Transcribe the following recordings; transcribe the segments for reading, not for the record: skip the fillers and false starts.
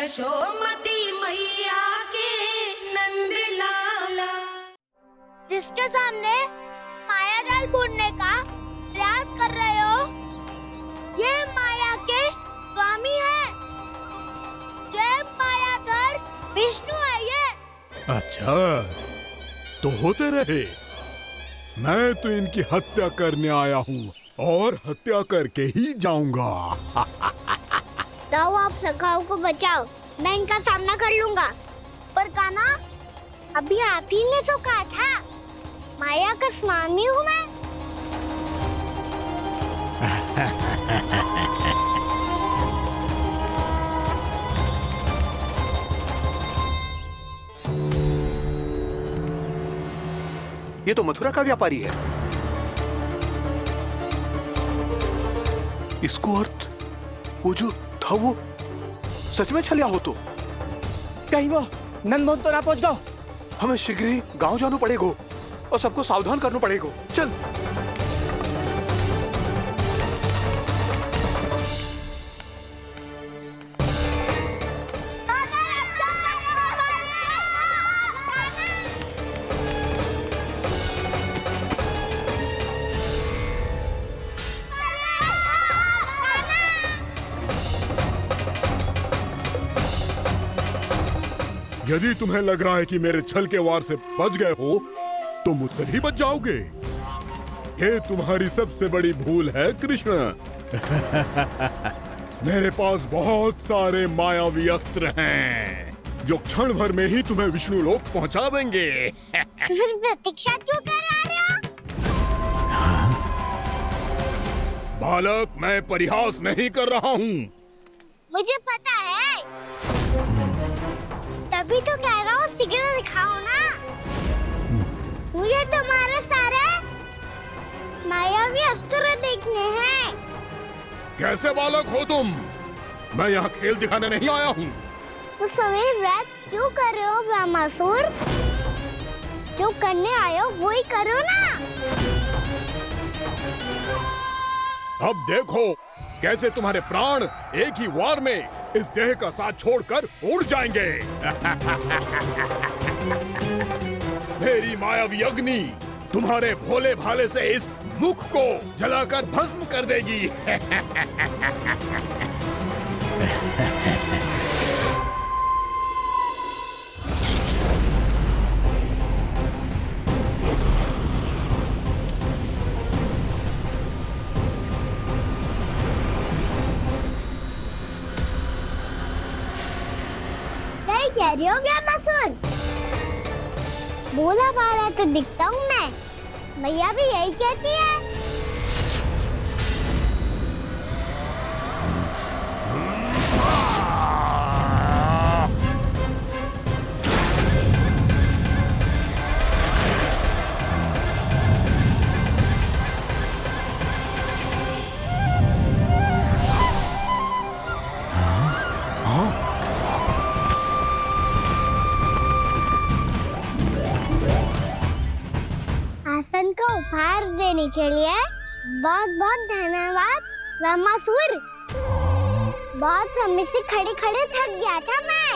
यशोमती मैया के नंद लाला। जिसके सामने माया जाल बुनने का प्रयास कर रहे हो, ये माया के स्वामी है। ये मायाधर विष्णु है ये। अच्छा, तो होते रहे। मैं तो इनकी हत्या करने आया हूँ और हत्या करके ही जाऊंगा। जाओ आप सखाओ को बचाओ, मैं इनका सामना कर लूंगा। पर कान्हा, अभी आप ही ने तो कहा था माया का स्वामी हूँ मैं। ये तो मथुरा का व्यापारी है। इसको अर्थ वो जो था वो सच में छलिया हो तो कहीं वो नंदमोहन तो ना पहुंच गओ। हमें शीघ्र ही गांव जाना पड़ेगा और सबको सावधान करना पड़ेगा। चल। यदि तुम्हें लग रहा है कि मेरे छल के वार से बच गए हो, तो मुझसे भी बच जाओगे। ये तुम्हारी सबसे बड़ी भूल है कृष्ण। मेरे पास बहुत सारे मायावी अस्त्र हैं, जो क्षण भर में ही तुम्हें विष्णु लोक पहुंचा देंगे। तो फिर प्रतीक्षा क्यों कर रहे हो? बालक, मैं परिहास नहीं कर रहा हूँ। मुझे पता है, तभी तो कह रहा हूँ शीघ्र दिखाओ ना। मुझे तुम्हारे सारे मायावी अस्त्र देखने हैं। कैसे बालक हो तुम? मैं यहाँ खेल दिखाने नहीं आया हूँ। तो समय व्यर्थ क्यों कर रहे हो ब्रह्मासुर? जो करने आए हो वही करो ना। अब देखो कैसे तुम्हारे प्राण एक ही वार में इस देह का साथ छोड़कर उड़ जाएंगे। मेरी मायावी अग्नि तुम्हारे भोले भाले से इस मुख को जलाकर भस्म कर देगी। नहीं कह रही हो ब्रह्मासुर? भोला भाला तो दिखता हूँ मैं। मैया भी यही कहती है। आसन को उपहार देने के लिए बहुत बहुत धन्यवाद ब्रह्मासुर। बहुत समय से खड़े खड़े थक गया था मैं।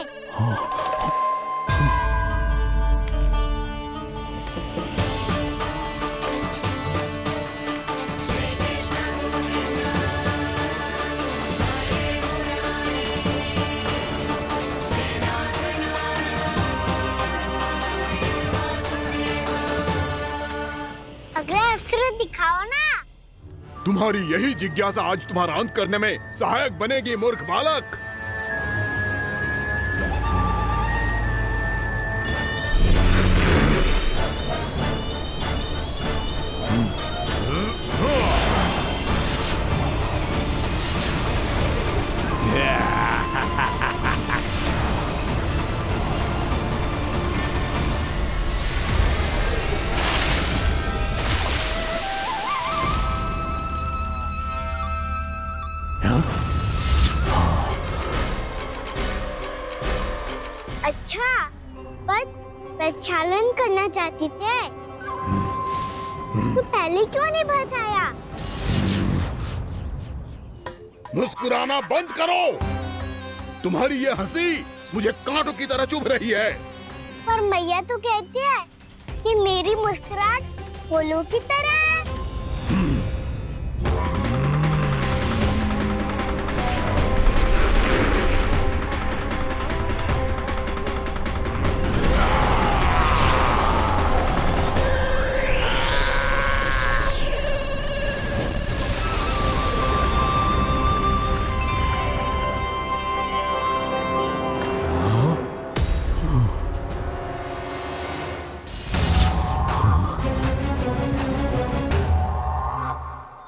अगला अस्त्र दिखाओ ना। तुम्हारी यही जिज्ञासा आज तुम्हारा अंत करने में सहायक बनेगी मूर्ख बालक। अच्छा, पर प्रक्षालन करना चाहती थे तो पहले क्यों नहीं बताया? मुस्कुराना बंद करो। तुम्हारी ये हंसी मुझे कांटों की तरह चुभ रही है। पर मैया तो कहती है कि मेरी मुस्कुराहट फूलों की तरह है।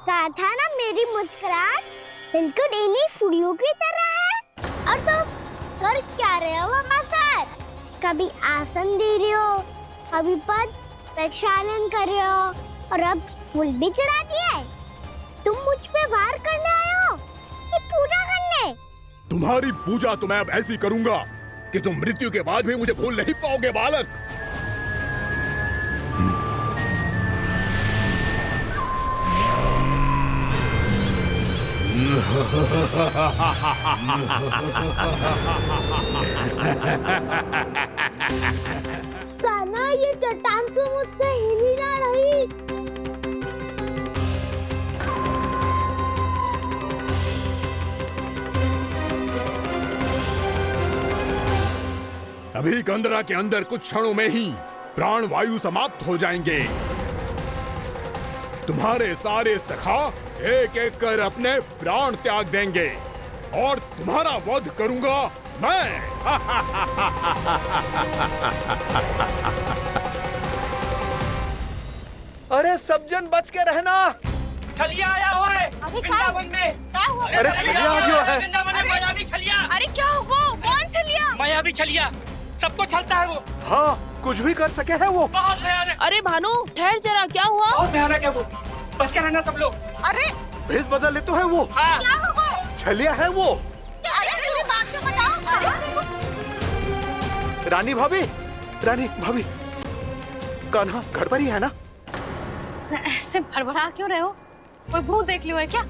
कहा था ना मेरी मुस्कुराहट बिल्कुल इन्हीं फूलों की तरह है। और तुम कर क्या रहे हो मास्टर? कभी आसन दे रहे हो, कभी पद प्रक्षालन कर रहे हो और अब फूल भी चढ़ा दिया है। तुम मुझ पे वार करने आए हो कि पूजा करने? तुम्हारी पूजा तो मैं अब ऐसी करूंगा कि तुम मृत्यु के बाद भी मुझे भूल नहीं पाओगे बालक। कान्हा, ये चट्टान तो मुझसे हिल ही ना रही। अभी कंदरा के अंदर कुछ क्षणों में ही प्राण वायु समाप्त हो जाएंगे। तुम्हारे सारे सखा एक एक कर अपने प्राण त्याग देंगे और तुम्हारा वध करूंगा मैं। अरे सब जन बच के रहना। छलिया आया हुआ है वृंदावन में। अरे छलिया आ गया है। वृंदावन में मायावी छलिया। अरे क्या होगा? कौन छलिया? मायावी छलिया सबको छलता है वो। हाँ, कुछ भी कर सके है वो। बहुत भयानक। अरे भानु, ठहर जरा, क्या हुआ? बहुत भयानक है वो। बच के रहना सब लोग। अरे भेष बदल ले तो है वो। हाँ। क्या होगा? छलिया है वो। अरे मेरी बात तो बताओ। रानी भाभी, रानी भाभी, कान्हा घर पर ही है ना? ऐसे भड़बड़ा क्यों रहे हो? कोई भूत देख लियो है क्या?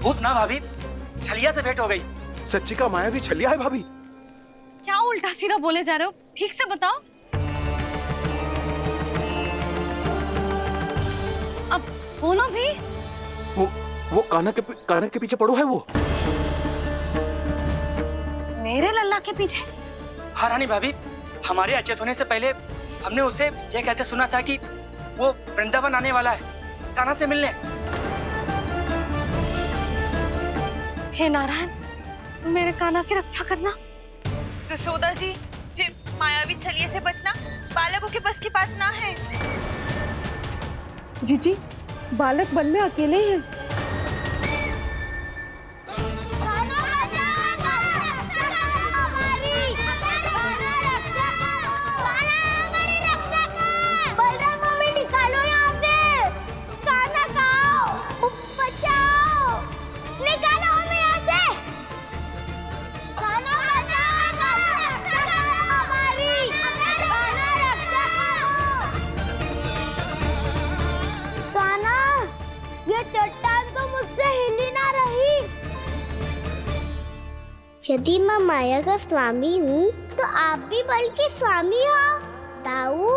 भूत ना भाभी, छलिया से भेंट हो गई। सच्ची का मायावी छलिया है भाभी। क्या उल्टा सीधा बोले जा रहे हो? ठीक से बताओ। अब बोलो भी। वो कान्हा के पीछे पड़ो है वो। मेरे लल्ला के पीछे? हाँ रानी भाभी, हमारे अचेत होने से पहले हमने उसे ये कहते सुना था कि वो वृंदावन आने वाला है कान्हा से मिलने। हे नारायण, मेरे कान्हा की रक्षा करना। जसोदा जी, मायावी छलिए से बचना बालकों के बस की बात ना है। जीजी, बालक वन में अकेले हैं। चट्टान तो मुझसे हिल ही ना रही। यदि मैं माया का स्वामी हूँ तो आप भी बल के स्वामी हो। ताऊ,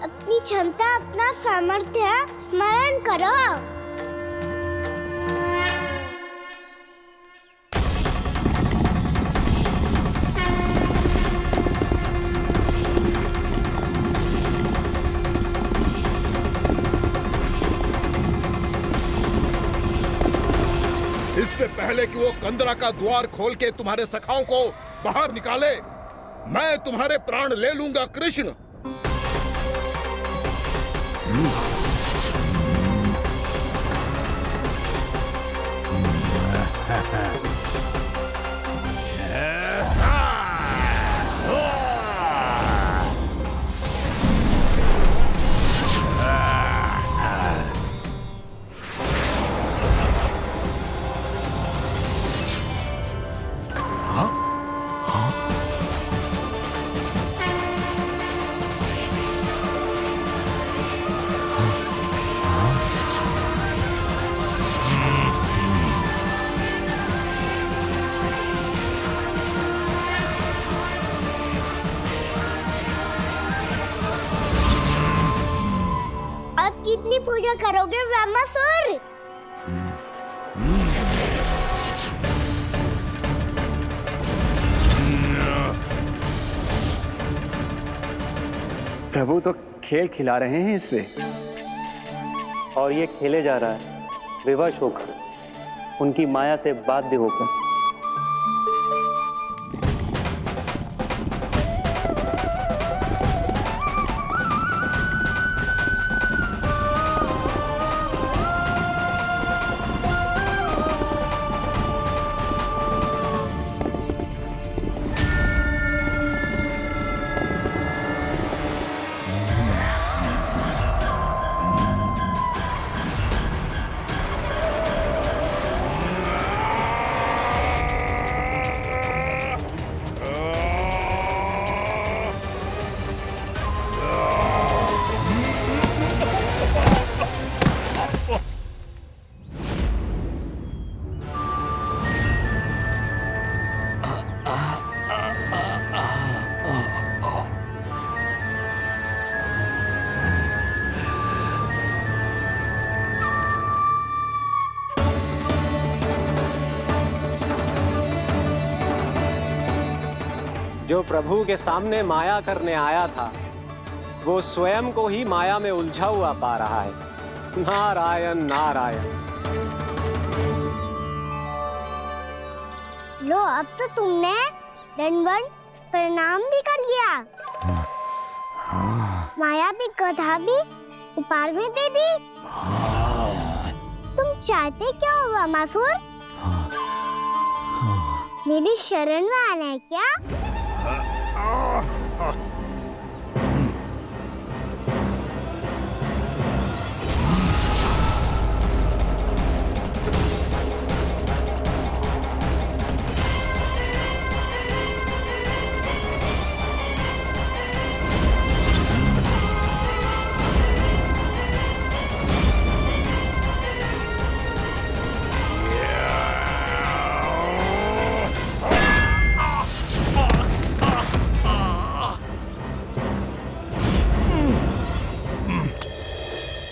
अपनी क्षमता, अपना सामर्थ्य स्मरण करो। इससे पहले कि वो कंदरा का द्वार खोल के तुम्हारे सखाओं को बाहर निकाले, मैं तुम्हारे प्राण ले लूंगा कृष्ण। इतनी पूजा करोगे ब्रह्मासुर? प्रभु तो खेल खिला रहे हैं इससे, और ये खेले जा रहा है विवश होकर, उनकी माया से बाध्य होकर। जो प्रभु के सामने माया करने आया था, वो स्वयं को ही माया में उलझा हुआ पा रहा है। नारायण नारायण। लो, अब तो तुमने दंडवत प्रणाम भी कर लिया, माया भी कथा भी उपहार में दे दी। तुम चाहते क्या हो ब्रह्मासुर? मेरी शरण में आना है क्या?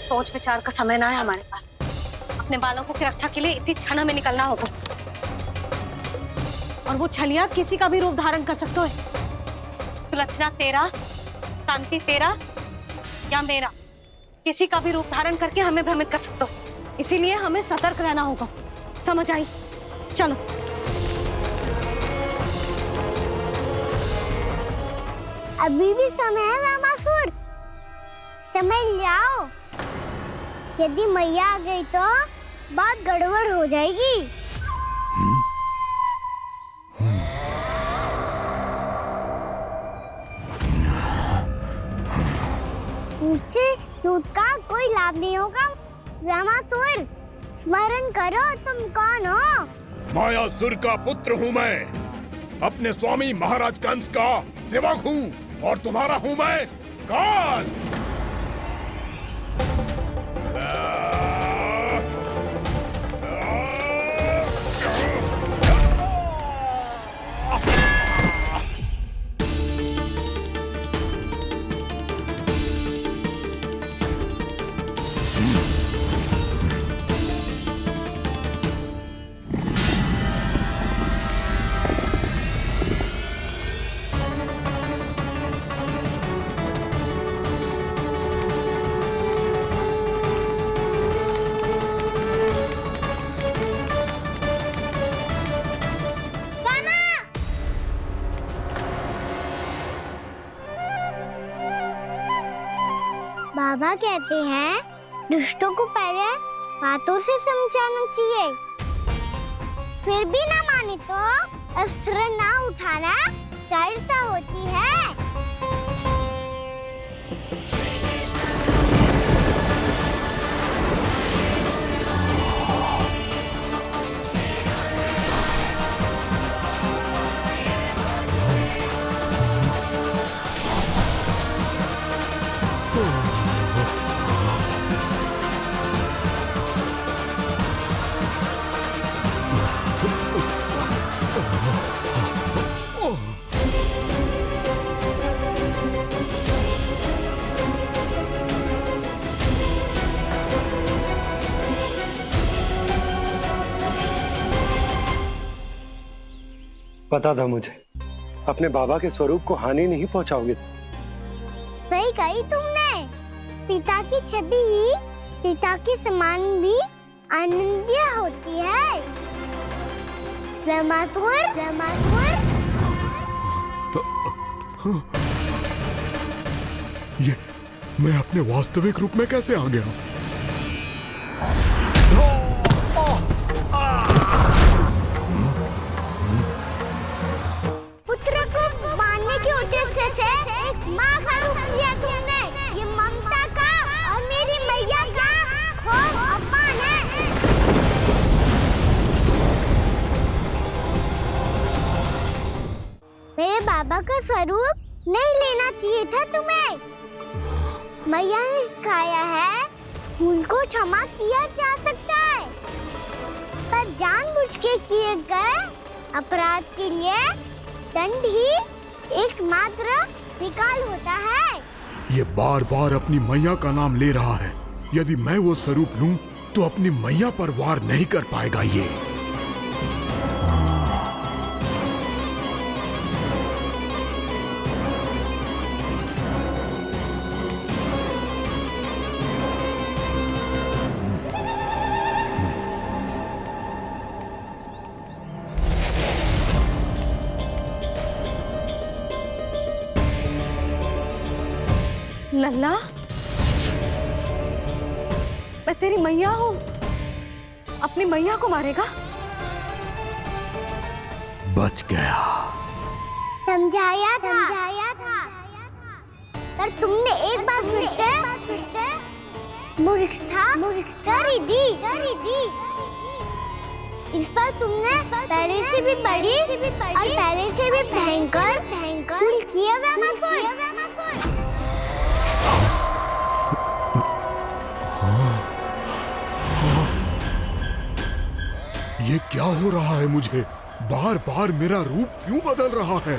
सोच विचार का समय ना है हमारे पास। अपने बालकों की रक्षा के लिए इसी क्षण में निकलना होगा। और वो छलिया किसी का भी रूप धारण कर सकते हो। सुलक्षणा तेरा, शांति तेरा या मेरा, किसी का भी रूप धारण करके हमें भ्रमित कर सकते हो। इसीलिए हमें सतर्क रहना होगा। समझ आई? चलो। अभी भी समय है ब्रह्मासुर, समय ले आओ। यदि मैया आ गई तो बात गड़बड़ हो जाएगी। मुझसे दूध का कोई लाभ नहीं होगा। ब्रह्मासुर, स्मरण करो तुम कौन हो? मायासुर का पुत्र हूँ मैं, अपने स्वामी महाराज कंस का सेवक हूँ, और तुम्हारा हूँ मैं काल। बाबा कहते हैं दुष्टों को पहले बातों से समझाना चाहिए, फिर भी ना माने तो अस्त्र ना उठाना दृढ़ता होती है। Oh. पता था मुझे, अपने बाबा के स्वरूप को हानि नहीं पहुंचाओगे। सही कही तुमने। पिता की छवि ही पिता के समान भी आनंदीय होती है। ब्रह्मासुर, ये मैं अपने वास्तविक रूप में कैसे आ गया? पुत्र को मारने के उद्देश्य से एक माँ का रूप लिया तुमने। ये ममता का और मेरी मैया का घोर अपमान है। मेरे बाबा का स्वरूप नहीं लेना चाहिए था तुम्हें। मैया ने सिखाया है भूल को क्षमा किया जा सकता है, पर जानबूझ के किए गए अपराध के लिए दंड ही एकमात्र निकाल होता है। ये बार बार अपनी मैया का नाम ले रहा है। यदि मैं वो स्वरूप लूं तो अपनी मैया पर वार नहीं कर पाएगा ये। लल्ला, मैं तेरी मैया हूँ, अपनी मैया को मारेगा? बच गया। समझाया था, पर तुमने एक बार फिर से मूर्खता कर ही दी। इस पर तुमने पहले से भी बड़ी और पहले से भी भयंकर भूल किया ब्रह्मासुर। ये क्या हो रहा है मुझे? बार बार मेरा रूप क्यों बदल रहा है?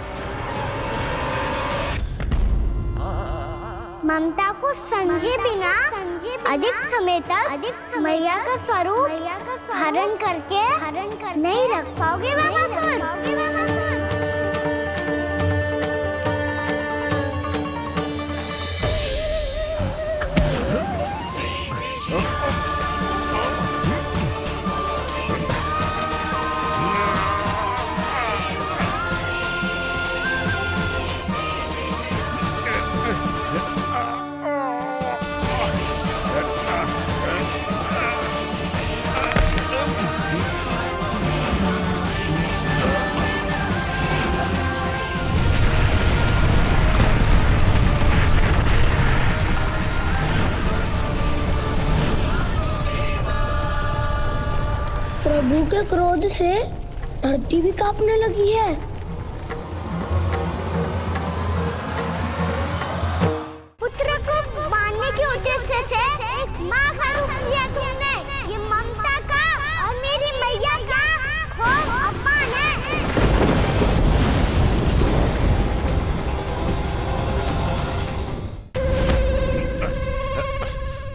ममता को समझे बिना अधिक समय तक मैया का स्वरूप हरण करके नहीं रख पाओगे ब्रह्मासुर। प्रभु के क्रोध से धरती भी कांपने लगी है। पुत्र को मारने के उद्देश्य से एक माँ का रूप लिया तुमने। ये ममता का और मेरी मैया का घोर अपमान है।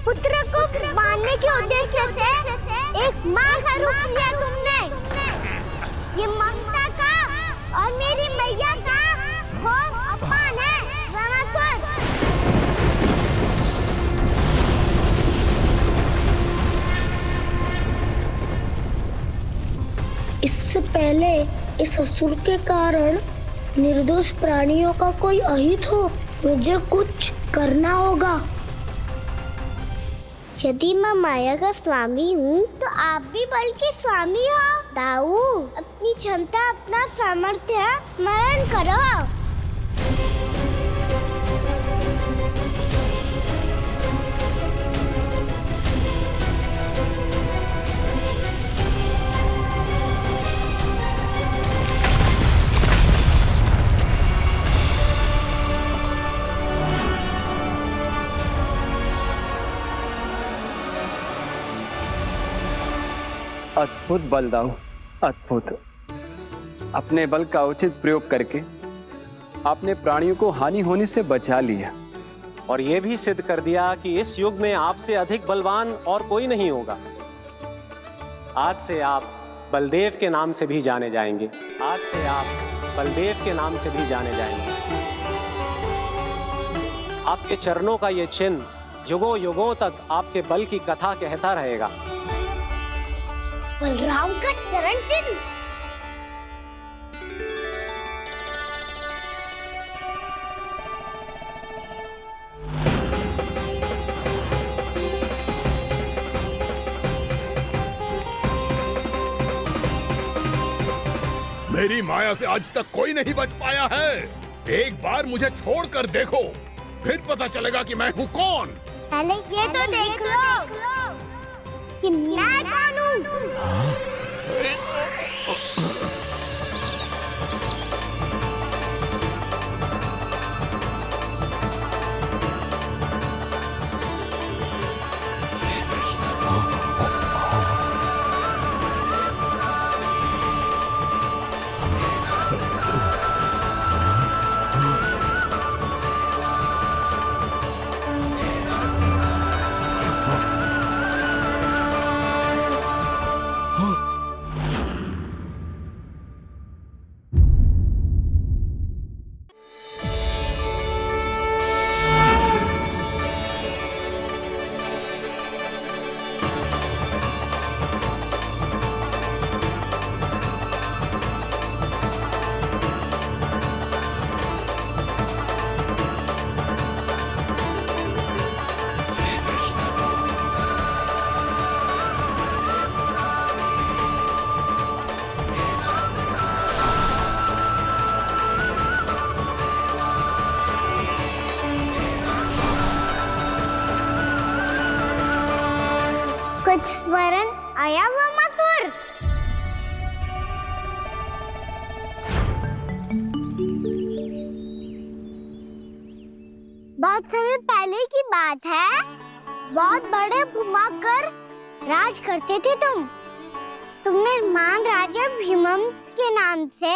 पुत्र को मारने के उद्देश्य से एक माँ का रूप लिया तुमने। ये ममता का और मेरी मैया का घोर अपमान है ब्रह्मासुर। इससे पहले इस असुर के कारण निर्दोष प्राणियों का कोई अहित हो, मुझे कुछ करना होगा। यदि मैं माया का स्वामी हूँ तो आप भी बल के स्वामी हो। दाऊ, अपनी क्षमता अपना सामर्थ्य स्मरण करो। अद्भुत बलदाऊ, अद्भुत। अपने बल का उचित प्रयोग करके आपने प्राणियों को हानि होने से बचा लिया और ये भी सिद्ध कर दिया कि इस युग में आपसे अधिक बलवान और कोई नहीं होगा। आज से आप बलदेव के नाम से भी जाने जाएंगे। आज से आप बलदेव के नाम से भी जाने जाएंगे। आपके चरणों का ये चिन्ह युगों युगों तक आपके बल की कथा कहता रहेगा। बलराम का चरण चिन्ह। मेरी माया से आज तक कोई नहीं बच पाया है। एक बार मुझे छोड़कर देखो, फिर पता चलेगा कि मैं हूँ कौन। पहले ये तो देख लो कि मैं कौन हूँ। कुछ वरन आया वो मसूर। बहुत समय पहले की बात है। बहुत बड़े भूमाकर राज करते थे तुम्हें मान राजा भीमम के नाम से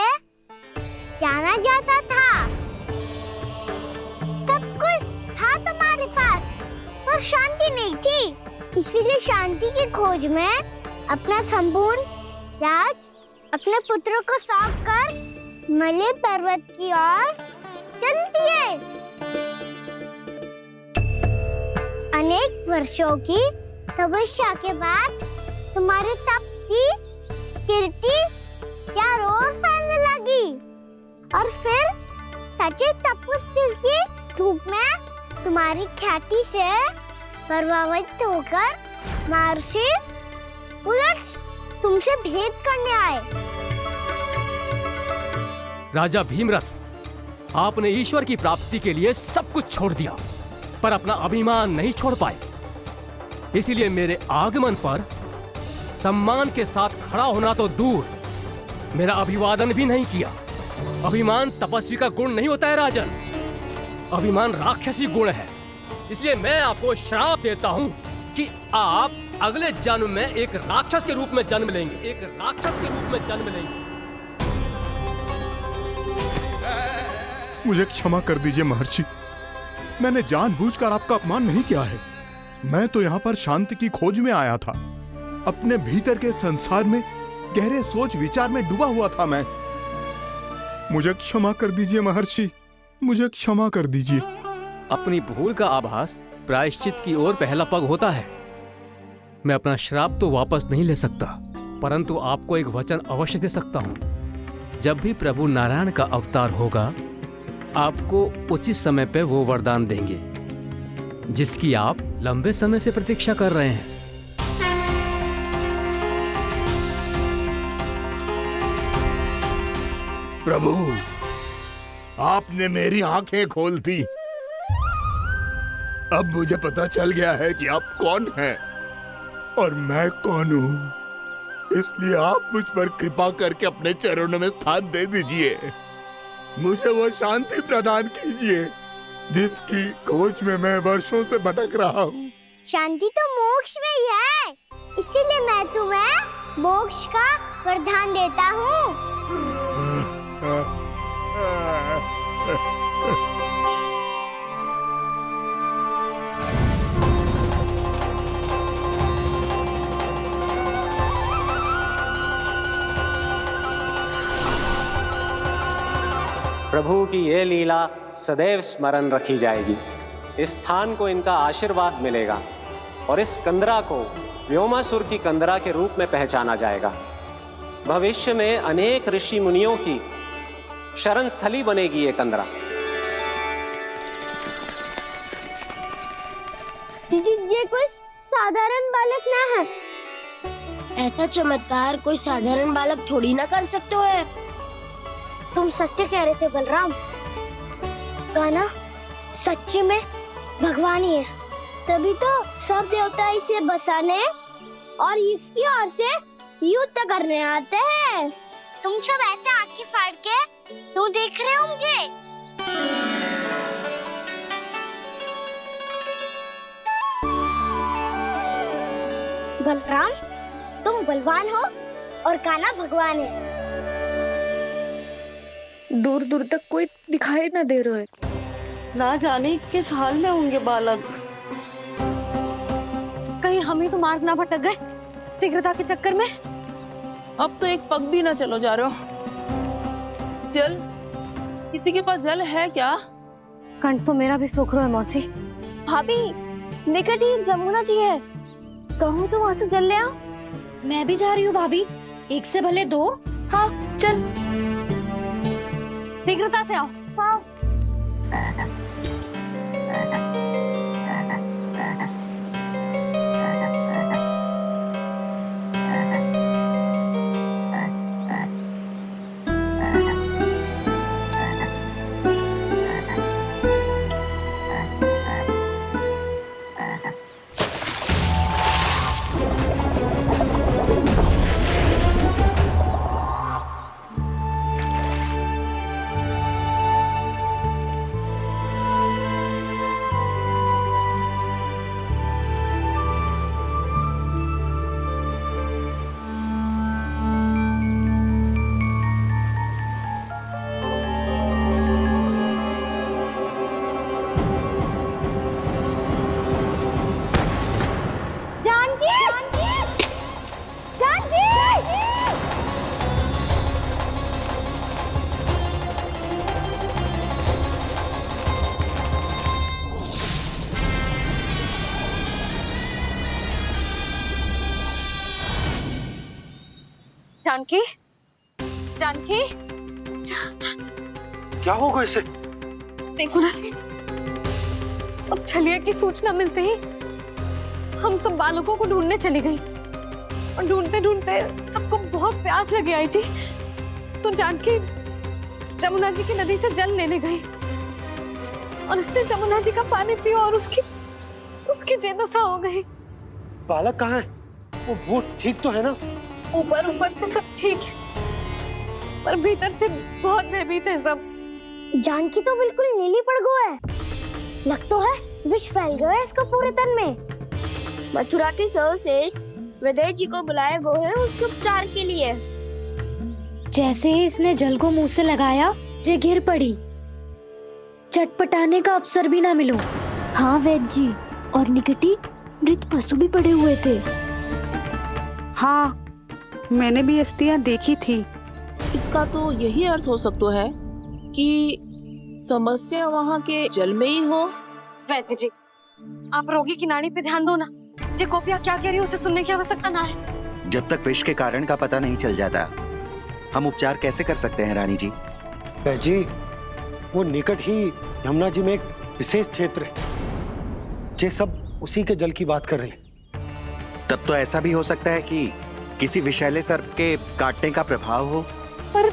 जाना जाता था। सब कुछ था तुम्हारे पास, पर शांति नहीं थी। इसीलिए शांति की खोज में अपना संपूर्ण राज अपने पुत्रों को सौंप कर मलय पर्वत की ओर चल दिए। अनेक वर्षों की तपस्या के बाद तुम्हारे तप की कीर्ति चारों ओर फैलने लगी और फिर सच्चे तपस्वी की धूप में तुम्हारी ख्याति से प्रभावित होकर महर्षि उलट तुमसे भेंट करने आए। राजा भीमरथ, आपने ईश्वर की प्राप्ति के लिए सब कुछ छोड़ दिया, पर अपना अभिमान नहीं छोड़ पाए। इसीलिए मेरे आगमन पर सम्मान के साथ खड़ा होना तो दूर, मेरा अभिवादन भी नहीं किया। अभिमान तपस्वी का गुण नहीं होता है राजन, अभिमान राक्षसी गुण है। इसलिए मैं आपको श्राप देता हूँ कि आप अगले जन्म में एक राक्षस के रूप में जन्म लेंगे, एक राक्षस के रूप में जन्म लेंगे। मुझे क्षमा कर दीजिए महर्षि, मैंने जानबूझकर आपका अपमान नहीं किया है। मैं तो यहाँ पर शांति की खोज में आया था। अपने भीतर के संसार में गहरे सोच विचार में डूबा हुआ था मैं। मुझे क्षमा कर दीजिए महर्षि, मुझे क्षमा कर दीजिए। अपनी भूल का आभास प्रायश्चित की ओर पहला पग होता है। मैं अपना श्राप तो वापस नहीं ले सकता, परंतु आपको एक वचन अवश्य दे सकता हूँ। जब भी प्रभु नारायण का अवतार होगा, आपको उचित समय पे वो वरदान देंगे जिसकी आप लंबे समय से प्रतीक्षा कर रहे हैं। प्रभु, आपने मेरी आंखें खोल दी। अब मुझे पता चल गया है कि आप कौन हैं और मैं कौन हूँ। इसलिए आप मुझ पर कृपा करके अपने चरणों में स्थान दे दीजिए। मुझे वो शांति प्रदान कीजिए जिसकी खोज में मैं वर्षों से भटक रहा हूँ। शांति तो मोक्ष में ही है, इसीलिए मैं तुम्हें मोक्ष का वरदान देता हूँ। प्रभु की ये लीला सदैव स्मरण रखी जाएगी। इस स्थान को इनका आशीर्वाद मिलेगा और इस कंदरा को व्योमासुर की कंदरा के रूप में पहचाना जाएगा। भविष्य में अनेक ऋषि मुनियों की शरण स्थली बनेगी ये कंदरा। दीदी, ये कोई साधारण बालक ना है। ऐसा चमत्कार कोई साधारण बालक थोड़ी ना कर सकते है। तुम सत्य कह रहे थे बलराम। कान्हा सच्ची में भगवान ही है। तभी तो सब देवता इसे बसाने और इसकी ओर से युद्ध करने आते हैं। तुम सब ऐसे आंखें फाड़ के क्यों देख रहे हो मुझे? बलराम, तुम बलवान हो और कान्हा भगवान है। दूर दूर तक कोई दिखाई न दे रहा है। ना जाने किस हाल में होंगे बालक। कहीं हम ही तो मार्ग ना भटक गए शीघ्रता के चक्कर में। अब तो एक पग भी ना चलो जा रहे हो। जल, किसी के पास जल है क्या? कंठ तो मेरा भी सूख रहा है मौसी। भाभी, निकट ही जमुना जी है। कहूँ तो वहाँ से जल ले आओ। मैं भी जा रही हूँ भाभी, एक से भले दो। हाँ चल। शीघ्रता से आओ। हाँ। जानकी, जानकी, क्या होगा इसे? देखो ना जी, अब छलिया की सूचना मिलते ही हम सब बालकों को ढूंढने चली गई और ढूंढते ढूंढते सबको बहुत प्यास लगी आई जी। तो जानकी जमुना जी की नदी से जल लेने गई और उसने जमुना जी का पानी पिया और उसकी जेदशा हो गई। बालक कहाँ है? वो ठीक तो है ना? ऊपर से सब ठीक है, पर भीतर से बहुत भयभीत है सब। जानकी तो बिल्कुल नीली पड़ गया है। लग तो है विष फैल गया है इसका पूरे तन में। मथुरा के सर्वश्रेष्ठ विदय जी को बुलाए गए हैं उसके उपचार के लिए। जैसे ही इसने जल को मुंह से लगाया, ये गिर पड़ी। चटपटाने का अवसर भी ना मिलो। हाँ वैद्य जी, और निकटी मृत पशु भी पड़े हुए थे। हाँ, मैंने भी अस्थियां देखी थी। इसका तो यही अर्थ हो सकता है कि समस्या वहाँ के जल में ही हो। वैद्य जी, आप रोगी की नाड़ी पे ध्यान दो ना। जे गोपिया क्या कह रही है उसे सुनने की आवश्यकता ना है। जब तक विष के कारण का पता नहीं चल जाता, हम उपचार कैसे कर सकते हैं रानी जी? जी, वो निकट ही यमुना जी में एक विशेष क्षेत्र है। ये सब उसी के जल की बात कर रहे हैं। तब तो ऐसा भी हो सकता है कि किसी विषैले सर्प के काटने का प्रभाव हो। पर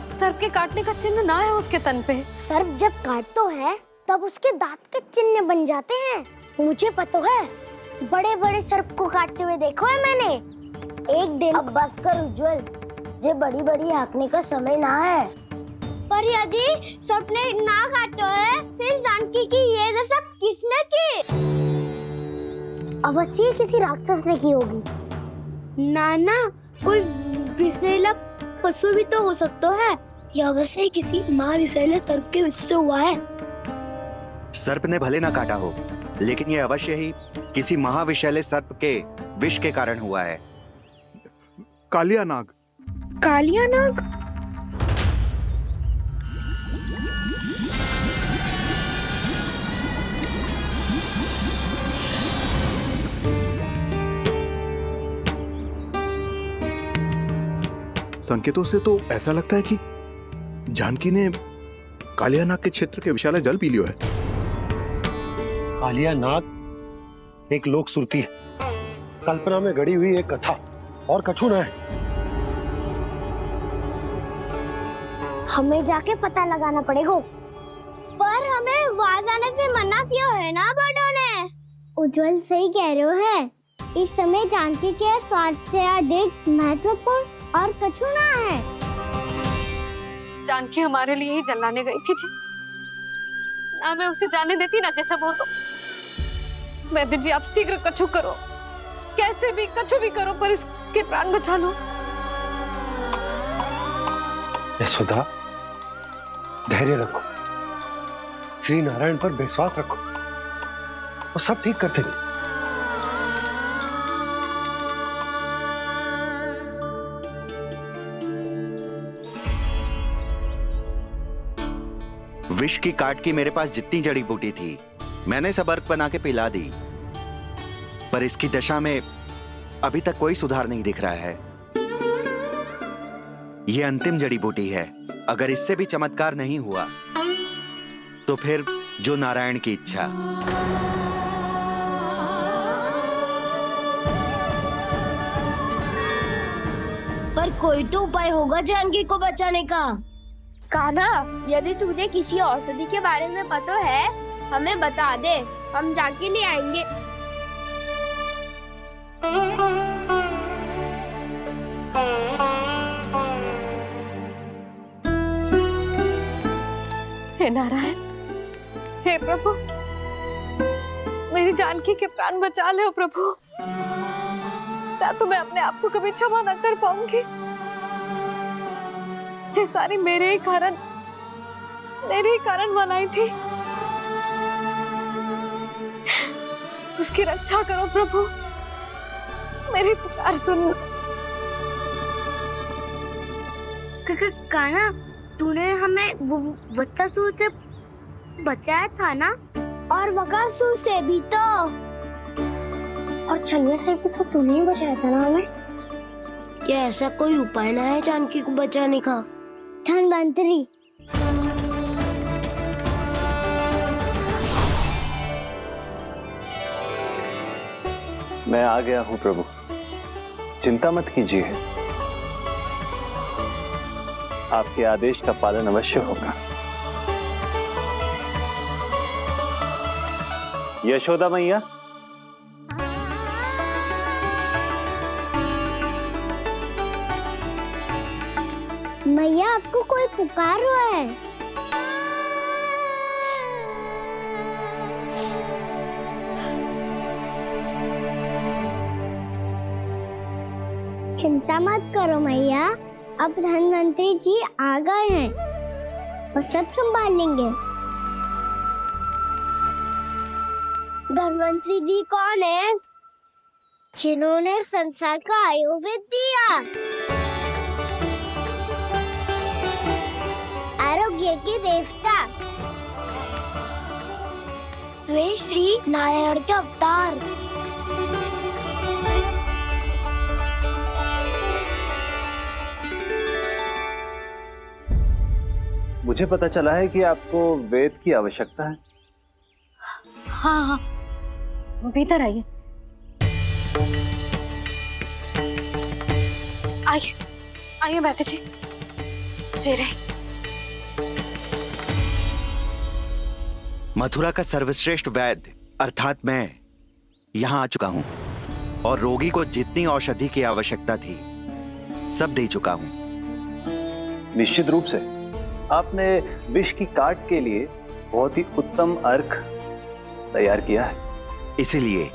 सर्प के काटने का चिन्ह ना है उसके तन पे। सर्प जब काटता है तब उसके दांत के चिन्ह बन जाते हैं। मुझे पता है, बड़े बड़े सर्प को काटते हुए देखो है मैंने। एक दिन अब बात कर उज्जवल, ये बड़ी बड़ी हाँकने का समय ना है। पर यदि सर्प ने ना काटा है, फिर जानकी की ये दशा किसने की? अवश्य किसी राक्षस ने की होगी। नाना, कोई विषैला पशु भी तो हो सकता है। यह अवश्य किसी महाविषैले सर्प के विष से हुआ है। सर्प ने भले ना काटा हो, लेकिन यह अवश्य ही किसी महाविषैले सर्प के विष के कारण हुआ है। कालिया नाग। कालिया नाग? संकेतों से तो ऐसा लगता है कि जानकी ने कालिया नाग के क्षेत्र के विशाल जल पी लियो है। कालिया नाग एक लोक सुरती है, कल्पना में गढ़ी हुई एक कथा, और कछु ना है। हमें जाके पता लगाना पड़ेगा। पर हमें वहां जाने से मना किया है ना बड़ों ने। उज्जवल सही कह रहे हो है, इस समय जानकी के स्वार्थ से अधिक महत्वपूर्ण और कछु ना है। जानकी हमारे लिए ही जलाने गई थी जी, ना मैं उसे जाने देती ना जैसा वो तो। वैद्य जी आप शीघ्र कछु करो, कैसे भी कछु भी करो, पर इसके प्राण बचा लो। यशोदा, धैर्य रखो, श्री नारायण पर विश्वास रखो, वो सब ठीक कर देंगे। विष की काट की मेरे पास जितनी जड़ी बूटी थी मैंने सब अर्क बना के पिला दी, पर इसकी दशा में अभी तक कोई सुधार नहीं दिख रहा है। यह अंतिम जड़ी बूटी है, अगर इससे भी चमत्कार नहीं हुआ तो फिर जो नारायण की इच्छा। पर कोई तो उपाय होगा जानकी को बचाने का। कान्हा, यदि तुझे किसी औषधि के बारे में पता है हमें बता दे, हम जाके ले आएंगे। हे नारायण, हे प्रभु, मेरी जानकी के प्राण बचा ले प्रभु। क्या तो मैं अपने आप को कभी क्षमा न कर पाऊंगी। ये सारी मेरे ही कारण बनाई थी। उसकी रक्षा करो प्रभु, मेरी पुकार सुनो। कान्हा, तूने हमें बत्तासुर से बचाया था ना, और बकासुर से भी तो, और छलिया से भी तो तूने ही बचाया था ना हमें। क्या ऐसा कोई उपाय ना है जानकी को बचाने का? धनवंतरी, मैं आ गया हूं प्रभु, चिंता मत कीजिए, आपके आदेश का पालन अवश्य होगा। यशोदा मैया, मैया आपको कोई पुकार रहा है। चिंता मत करो मैया, अब धनवंतरी जी आ गए हैं, वो सब संभाल लेंगे। धनवंतरी जी कौन है? जिन्होंने संसार का आयुर्वेद दिया, आरोग्य के देवता, वे श्री नारायण के अवतार। मुझे पता चला है कि आपको वेद की आवश्यकता है। हाँ हाँ, भीतर आइए। आइए आइए वैद्य जी, जी रही। मथुरा का सर्वश्रेष्ठ वैद्य अर्थात मैं यहां आ चुका हूं और रोगी को जितनी औषधि की आवश्यकता थी सब दे चुका हूं। निश्चित रूप से आपने विष की काट के लिए बहुत ही उत्तम अर्क तैयार किया है, इसलिए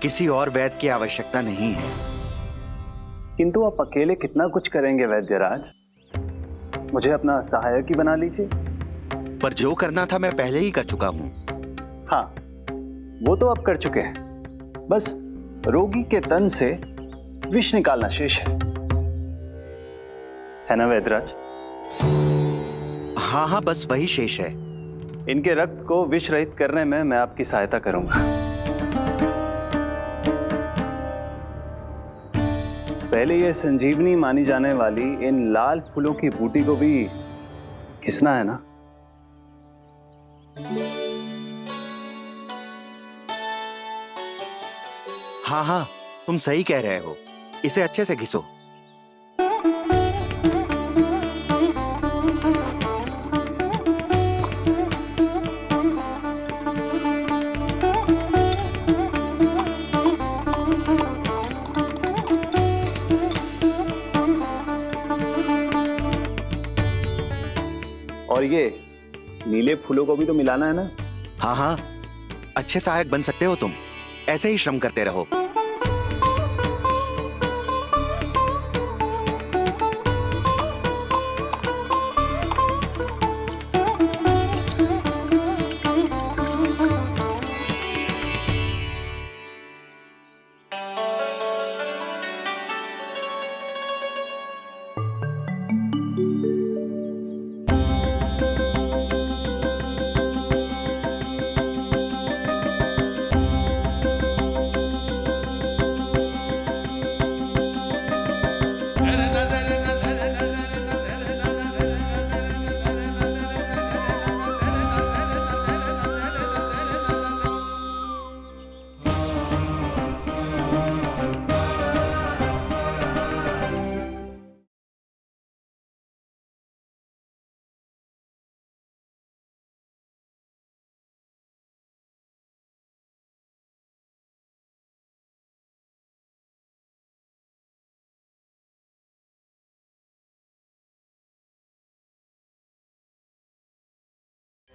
किसी और वैद्य की आवश्यकता नहीं है। किंतु आप अकेले कितना कुछ करेंगे वैद्यराज, मुझे अपना सहायक ही बना लीजिए। पर जो करना था मैं पहले ही कर चुका हूं। हाँ, वो तो आप कर चुके हैं, बस रोगी के तन से विष निकालना शेष है ना वैद्यराज? हाँ हाँ, बस वही शेष है। इनके रक्त को विष रहित करने में मैं आपकी सहायता करूंगा। पहले ये संजीवनी मानी जाने वाली इन लाल फूलों की बूटी को भी घिसना है ना? हाँ हाँ, तुम सही कह रहे हो, इसे अच्छे से घिसो। और ये नीले फूलों को भी तो मिलाना है ना? हाँ हाँ, अच्छे सहायक बन सकते हो तुम, ऐसे ही श्रम करते रहो।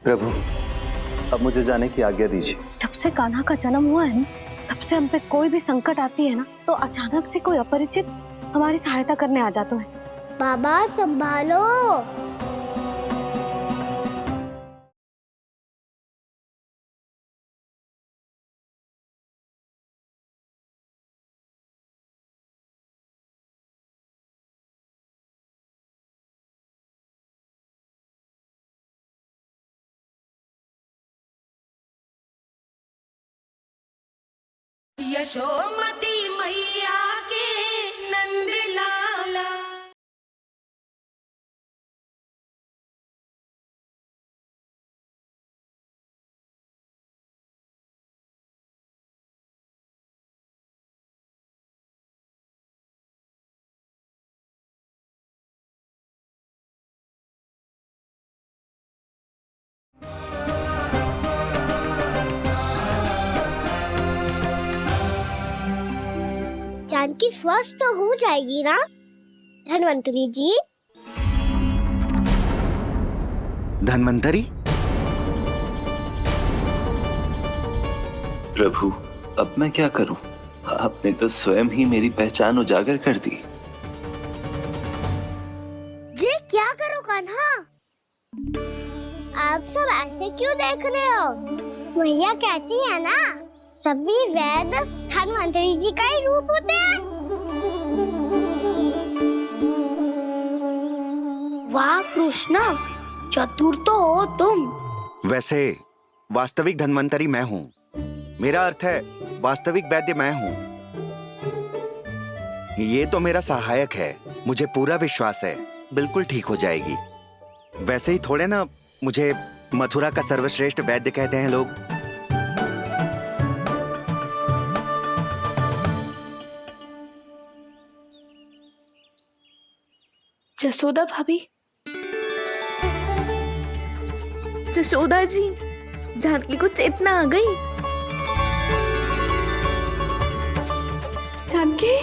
प्रभु, अब मुझे जाने की आज्ञा दीजिए। जब से कान्हा का जन्म हुआ है ना, तब से हम पे कोई भी संकट आती है ना, तो अचानक से कोई अपरिचित हमारी सहायता करने आ जाता है। बाबा संभालो। यशोमती मैया के नंद लाला। जानकी स्वस्थ तो हो जाएगी ना धन्वंतरी जी? धन्वंतरी? प्रभु, अब मैं क्या करूं? आपने तो स्वयं ही मेरी पहचान उजागर कर दी। जी क्या करो कान्हा? आप सब ऐसे क्यों देख रहे हो? भैया कहती है ना, सभी वेद धन्वंतरी जी का ही रूप होते हैं। वाह कृष्णा, चतुर तो हो तुम। वैसे वास्तविक धन्वंतरी मैं हूँ। मेरा अर्थ है वास्तविक वैद्य मैं हूँ। ये तो मेरा सहायक है, मुझे पूरा विश्वास है बिल्कुल ठीक हो जाएगी। वैसे ही थोड़े ना मुझे मथुरा का सर्वश्रेष्ठ वैद्य कहते हैं लोग। जसोदा भाभी। जसोदा जी, जानकी को चेतना आ गई। जानकी,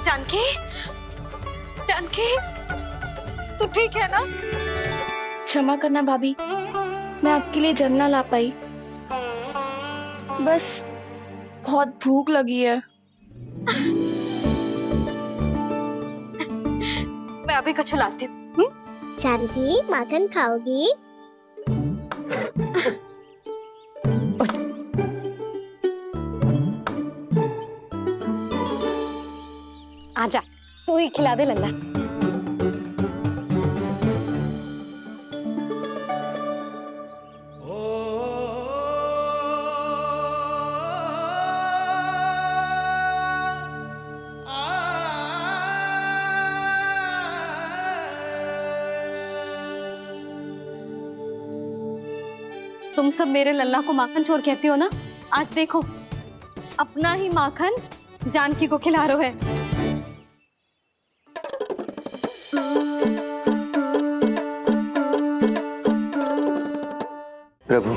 जानकी, जानकी, तू ठीक है ना? क्षमा करना भाभी, मैं आपके लिए जल ना ला पाई। बस बहुत भूख लगी है। मैं अभी कछु लाती हूँ। जानकी माखन खाओगी? आजा, तू ही खिला दे लल्ला। तुम सब मेरे लल्ला को माखन चोर कहती हो ना, आज देखो अपना ही माखन जानकी को खिला रहे है। प्रभु,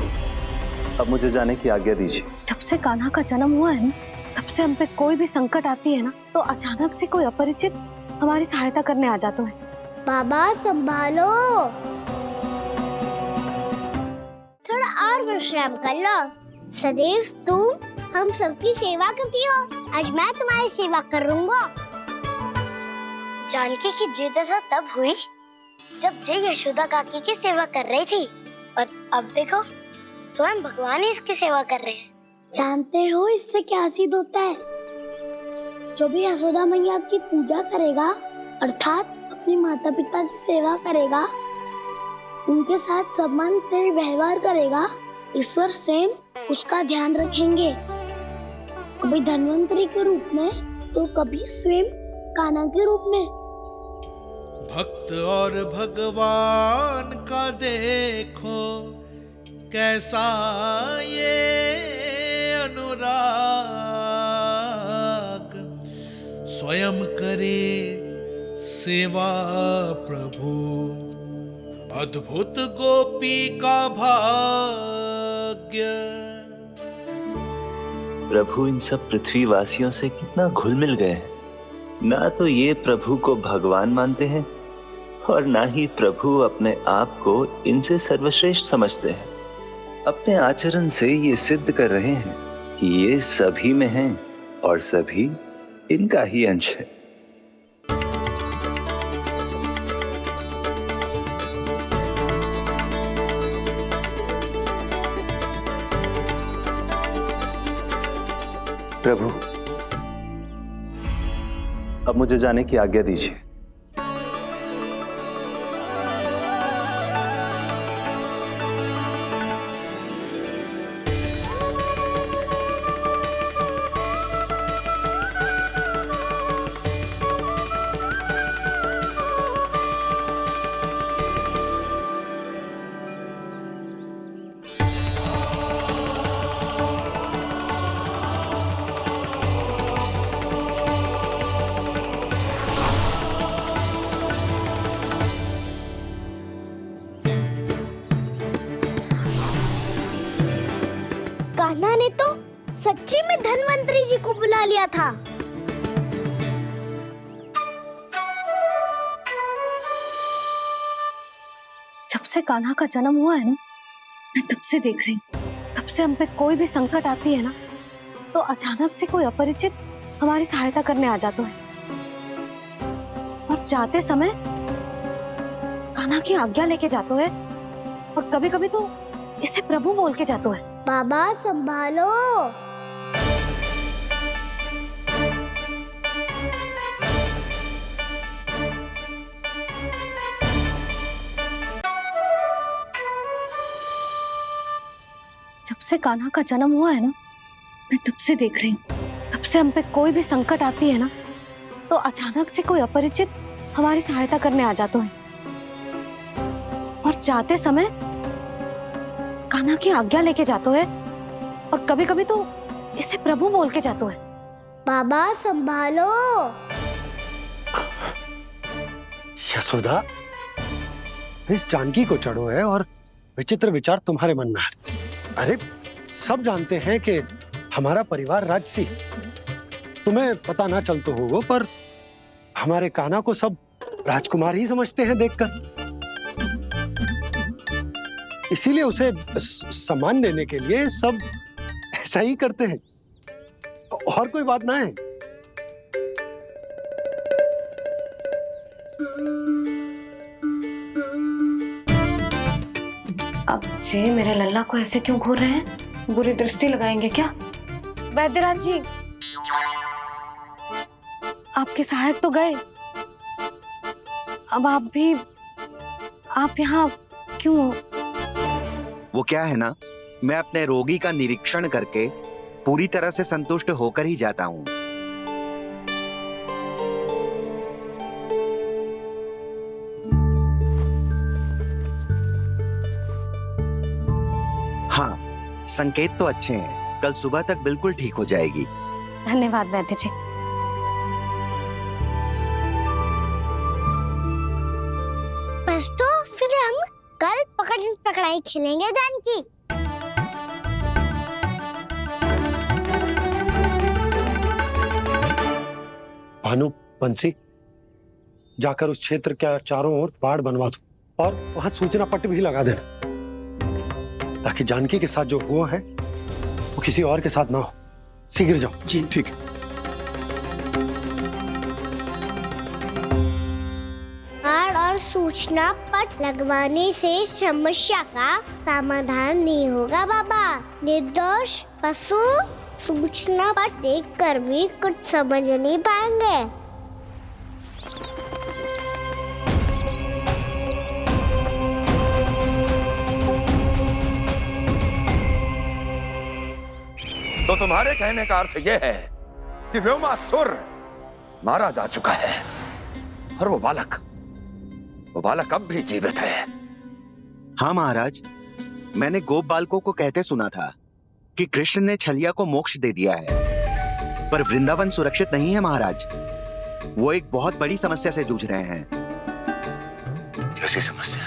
अब मुझे जाने की आज्ञा दीजिए। जब से कान्हा का जन्म हुआ है ना, तब से हम पे कोई भी संकट आती है ना, तो अचानक से कोई अपरिचित हमारी सहायता करने आ जाता है। बाबा संभालो, थोड़ा और विश्राम कर लो। सदैव तुम हम सबकी सेवा करती हो, आज मैं तुम्हारी सेवा करूंगा। जानकी की जिद तब हुई जब जय यशोदा काकी की सेवा कर रही थी, और अब देखो स्वयं भगवान ही इसकी सेवा कर रहे हैं। जानते हो इससे क्या सिद्ध होता है? जो भी यशोदा मैया की पूजा करेगा, अर्थात अपने माता पिता की सेवा करेगा, उनके साथ सम्मान से व्यवहार करेगा, ईश्वर स्वयं उसका ध्यान रखेंगे। कभी धन्वंतरी के रूप में तो कभी स्वयं कान्हा के रूप में। भक्त और भगवान का देखो कैसा ये अनुराग, स्वयं करे सेवा प्रभु, अद्भुत गोपी का भाग्य। प्रभु इन सब पृथ्वीवासियों से कितना घुल मिल गए हैं। ना तो ये प्रभु को भगवान मानते हैं और ना ही प्रभु अपने आप को इनसे सर्वश्रेष्ठ समझते हैं। अपने आचरण से ये सिद्ध कर रहे हैं कि ये सभी में हैं और सभी इनका ही अंश है। प्रभु, अब मुझे जाने की आज्ञा दीजिए। कान्हा ने तो सच्ची में धन्वंतरी जी को बुला लिया था। जब से कान्हा का जन्म हुआ है ना, मैं तब से देख रही हूँ, तब से हम पे कोई भी संकट आती है ना, तो अचानक से कोई अपरिचित हमारी सहायता करने आ जाता है, और जाते समय कान्हा की आज्ञा लेके जाते है, और कभी कभी तो इसे प्रभु बोल के जाते है। बाबा संभालो, जब से कान्हा का जन्म हुआ है ना, मैं तब से देख रही हूँ, तब से हम पे कोई भी संकट आती है ना, तो अचानक से कोई अपरिचित हमारी सहायता करने आ जाते हैं, और जाते समय कान्हा की आज्ञा लेके जाते हैं, और कभी कभी तो इसे प्रभु बोल के जाते हैं। बाबा संभालो। यशोदा, इस जानकी को चढ़ो है और विचित्र विचार तुम्हारे मन में है। अरे सब जानते हैं कि हमारा परिवार राजसी है। तुम्हें पता ना चलता होगा, पर हमारे कान्हा को सब राजकुमार ही समझते हैं देखकर। इसीलिए उसे सम्मान देने के लिए सब ऐसा ही करते हैं, और कोई बात ना है। अब जे मेरे लल्ला को ऐसे क्यों घूर रहे हैं? बुरी दृष्टि लगाएंगे क्या? वैद्यराज जी, आपके सहायक तो गए, अब आप यहाँ क्यों? वो क्या है ना, मैं अपने रोगी का निरीक्षण करके पूरी तरह से संतुष्ट होकर ही जाता हूँ। हाँ, संकेत तो अच्छे हैं। कल सुबह तक बिल्कुल ठीक हो जाएगी। धन्यवाद वैद्य जी। बस तो फिर हम कल पकड़न पकड़ाई खेलेंगे जानकी। भानु, बंसी, जाकर उस क्षेत्र के चारों ओर बाड़ बनवा दो और वहां सूचना पट्ट भी लगा देना, ताकि जानकी के साथ जो हुआ है वो किसी और के साथ ना हो। शीघ्र जाओ। जी ठीक है। बाड़ और सूचना पट लगवाने से समस्या का समाधान नहीं होगा बाबा। निर्दोष पशु सूचना पट देखकर भी कुछ समझ नहीं पाएंगे। तो तुम्हारे कहने का अर्थ यह है कि व्योमासुर मारा जा चुका है और वो बालक अब भी जीवित है। हाँ महाराज, मैंने गोप बालकों को कहते सुना था कि कृष्ण ने छलिया को मोक्ष दे दिया है, पर वृंदावन सुरक्षित नहीं है महाराज। वो एक बहुत बड़ी समस्या से जूझ रहे हैं। कैसी समस्या?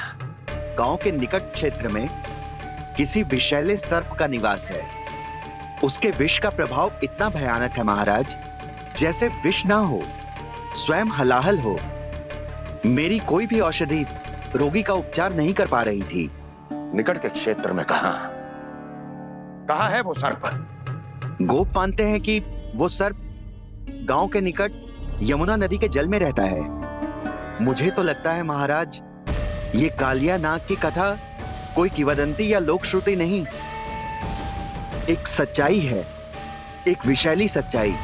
गांव के निकट क्षेत्र में किसी विषैले सर्प का निवास है। उसके विष का प्रभाव इतना भयानक है महाराज, जैसे विष ना हो, स्वयं हलाहल हो। मेरी कोई भी औषधि रोगी का उपचार नहीं कर पा रही थी। निकट के क्षेत्र में कहां है वो सर्प? गोप मानते हैं कि वो सर्प गांव के निकट यमुना नदी के जल में रहता है। मुझे तो लगता है महाराज, ये कालिया नाग की कथा कोई किंवदंती या लोक श्रुति नहीं, एक सच्चाई है, एक विषैली सच्चाई।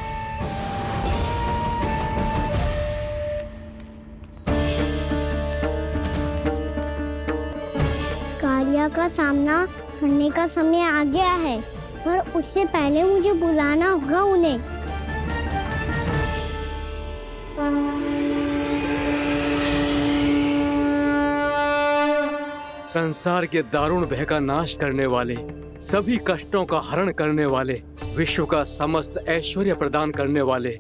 कालिया का सामना करने का समय आ गया है, पर उससे पहले मुझे बुलाना होगा उन्हें। संसार के दारुण भय का नाश करने वाले, सभी कष्टों का हरण करने वाले, विश्व का समस्त ऐश्वर्य प्रदान करने वाले,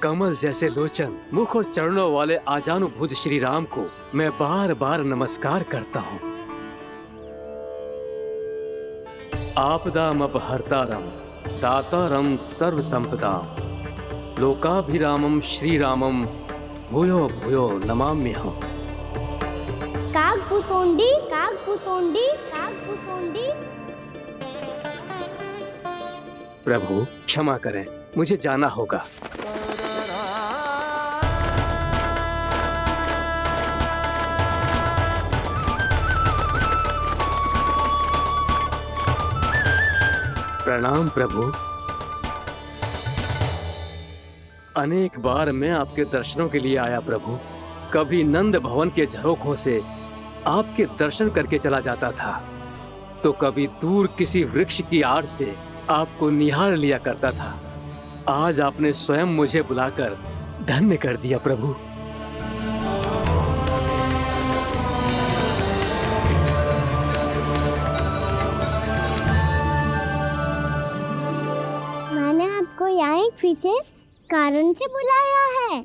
कमल जैसे लोचन, मुख और चरणों वाले आजानुभुज श्री राम को मैं बार बार नमस्कार करता हूँ। आपदामपहर्तारम दातारम सर्व संपदाम लोकाभिरामम श्री रामम भूयो भूयो नमाम्यहम्। कागभूसोंडी कागभूसोंडी कागभूसोंडी। प्रभु क्षमा करें, मुझे जाना होगा। प्रणाम प्रभु। अनेक बार मैं आपके दर्शनों के लिए आया प्रभु। कभी नंद भवन के झरोखों से आपके दर्शन करके चला जाता था, तो कभी दूर किसी वृक्ष की आड़ से आपको निहार लिया करता था। आज आपने स्वयं मुझे बुलाकर धन्य कर दिया प्रभु। मैंने आपको यहाँ एक विशेष कारण से बुलाया है।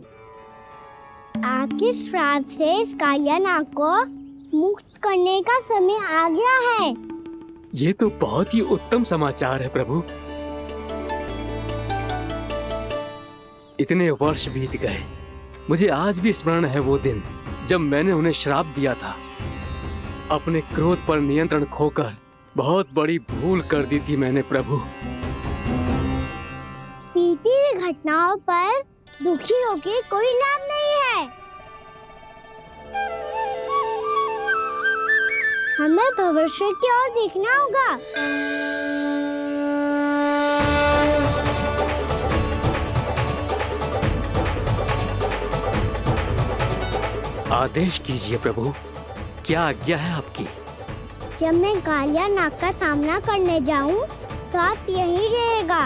आपके श्राप से इस कालिया नाग को मुक्त करने का समय आ गया है। ये तो बहुत ही उत्तम समाचार है प्रभु। इतने वर्ष बीत गए, मुझे आज भी स्मरण है वो दिन जब मैंने उन्हें श्राप दिया था। अपने क्रोध पर नियंत्रण खोकर बहुत बड़ी भूल कर दी थी मैंने प्रभु। बीती हुई घटनाओं पर दुखी होके कोई लाभ नहीं है। हमें भविष्य की ओर देखना होगा। आदेश कीजिए प्रभु, क्या आज्ञा है आपकी? जब मैं कालिया नाग का सामना करने जाऊं, तो आप यहीं रहेगा।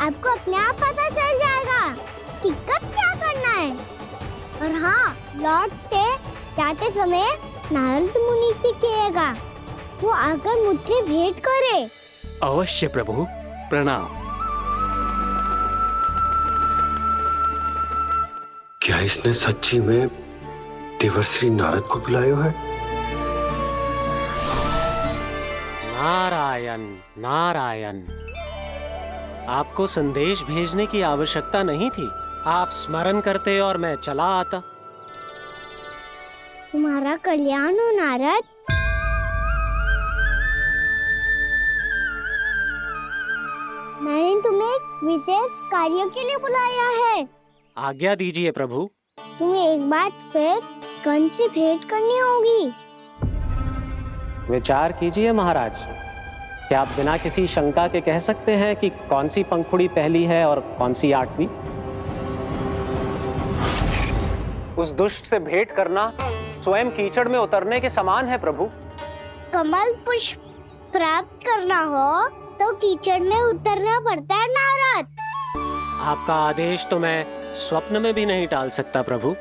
आपको अपने आप पता चल जाएगा कि कब क्या करना है। और हाँ, लौटते जाते समय नारद मुनि से कहिएगा वो आकर मुझसे भेंट करे। अवश्य प्रभु, प्रणाम। क्या इसने सच्ची में देवर्षि नारद को बुलाया है? नारायण नारायण, आपको संदेश भेजने की आवश्यकता नहीं थी। आप स्मरण करते और मैं चला आता। तुम्हारा कल्याण हो नारद। मैंने तुम्हें एक विशेष कार्य के लिए बुलाया है। आज्ञा दीजिए प्रभु। तुम्हें एक बार फिर कंस से भेंट करनी होगी। विचार कीजिए महाराज। क्या आप बिना किसी शंका के कह सकते हैं कि कौन सी पंखुड़ी पहली है और कौन सी 8वीं? उस दुष्ट से भेंट करना स्वयं कीचड़ में उतरने के समान है प्रभु। कमल पुष्प प्राप्त करना हो तो कीचड़ में उतरना पड़ता है नारद। आपका आदेश तो मैं स्वप्न में भी नहीं टाल सकता प्रभु।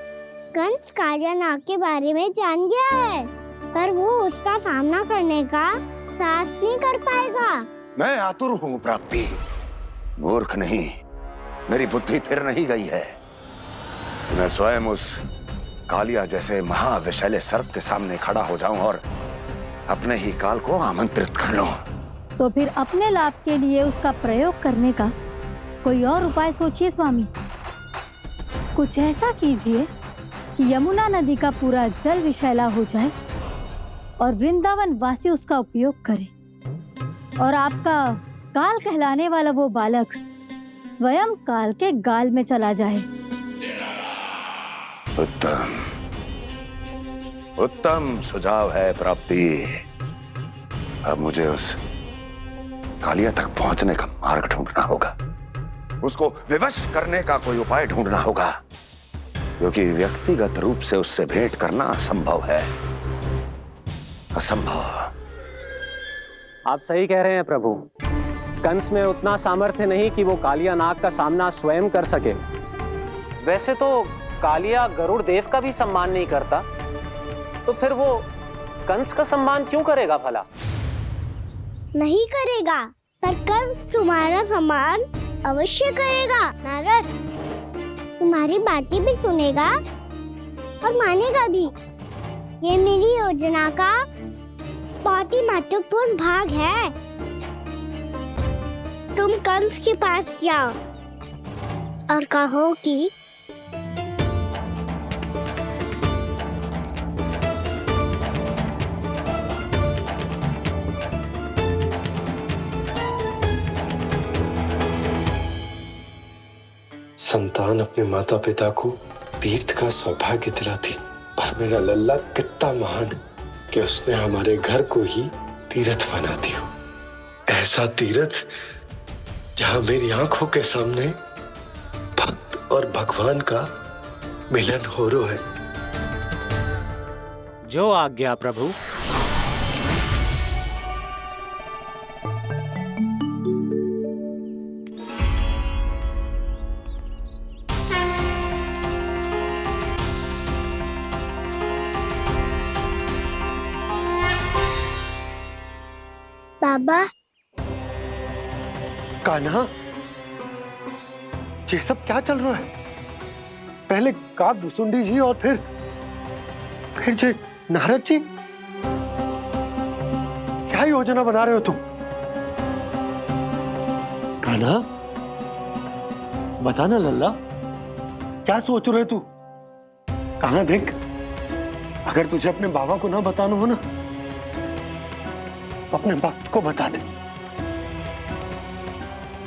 कंस कालियानाग के बारे में जान गया है, पर वो उसका सामना करने का साहस नहीं कर पाएगा। मैं आतुर हूँ प्राप्ति, मूर्ख नहीं। मेरी बुद्धि फिर नहीं गई है। मैं स्वयं उस कालिया जैसे महाविषैले सर्प के सामने खड़ा हो जाऊं और अपने ही काल को आमंत्रित कर लूं। तो फिर अपने लाभ के लिए उसका प्रयोग करने का कोई और उपाय सोचिए स्वामी। कुछ ऐसा कीजिए कि यमुना नदी का पूरा जल विषैला हो जाए और वृंदावन वासी उसका उपयोग करे, और आपका काल कहलाने वाला वो बालक स्वयं काल के गाल में चला जाए। उत्तम उत्तम सुझाव है प्राप्ति। अब मुझे उस कालिया तक पहुंचने का मार्ग ढूंढना होगा। उसको विवश करने का कोई उपाय ढूंढना होगा, क्योंकि व्यक्तिगत रूप से उससे भेंट करना असंभव है। असंभव। आप सही कह रहे हैं प्रभु। कंस में उतना सामर्थ्य नहीं कि वो कालिया नाग का सामना स्वयं कर सके। वैसे तो कालिया गरुड़ देव का भी सम्मान नहीं करता, तो फिर वो कंस का सम्मान क्यों करेगा भला? नहीं करेगा, पर कंस तुम्हारा सम्मान अवश्य करेगा नारद। तुम्हारी बातें भी सुनेगा और मानेगा भी। ये मेरी योजना का बहुत ही महत्वपूर्ण भाग है। तुम कंस के पास जाओ और कहो कि संतान अपने माता पिता को तीर्थ का सौभाग्य दिलाती, पर मेरा लल्ला कितना महान कि उसने हमारे घर को ही तीर्थ बना दिया। ऐसा तीर्थ जहां मेरी आंखों के सामने भक्त और भगवान का मिलन हो रहा है। जो आज्ञा प्रभु। बाबा। कान्हा, ये सब क्या चल रहा है? पहले काक भुसुंडी जी और फिर जे नारद जी। क्या योजना बना रहे हो तुम? कान्हा, बता ना लल्ला, क्या सोच रहे तू? कान्हा देख, अगर तुझे अपने बाबा को ना बताना हो ना, अपने भक्त को बता दे।